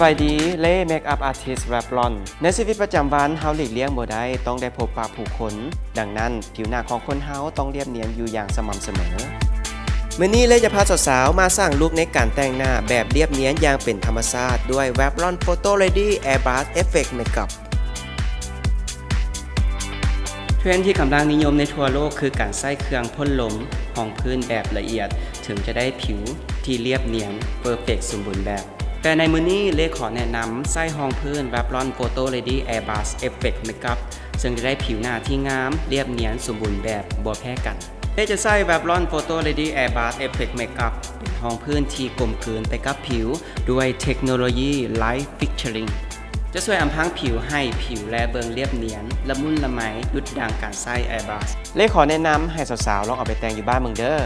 วัสดีเล่เมคอัพอาร์ติสต์แรปลอนในชีวิตประจำวันเฮาหลีกเลี่ยงบ่ได้ต้องได้พบปะผู้คนดังนั้นผิวหน้าของคนเฮาต้องเรียบเนียนอยู่อย่างสม่ำเสมอมื้อนี้เล่จะพาสาวๆมาสร้างลุคในการแต่งหน้าแบบเรียบเนียนอย่างเป็นธรรมชาติด้วยแวบลอนโฟโต้เรดี้แอร์บรัชเอฟเฟกต์เมคอัพเทรนด์ที่กำลังนิยมในทั่วโลกคือการใช้เครื่องพ่นลมรองพื้นแบบละเอียดถึงจะได้ผิวที่เรียบเนียนเพอร์เฟกต์สมบูรณ์แบบแต่ในมื้อนี้เล่ขอแนะนำใช้รองพื้นแบบลอนโฟโต้เรดี้แอร์บรัชเอฟเฟกต์เมคอัพซึ่งจะได้ผิวหน้าที่งามเรียบเนียนสมบูรณ์แบบบ่แพ้กันเล่จะใช้แบบลอนโฟโต้เรดี้แอร์บรัชเอฟเฟกต์เมคอัพเป็นรองพื้นที่กลมกลืนไปกับผิวด้วยเทคโนโลยีไลท์ฟิกเจอริงจะช่วยอำพรางผิวให้ผิวและเบิงเรียบเนียนละมุนละไมดุดดังการใช้แอร์บรัชเล่ขอแนะนำให้สาวๆลองเอาไปแต่งอยู่บ้านเมืองเด้อ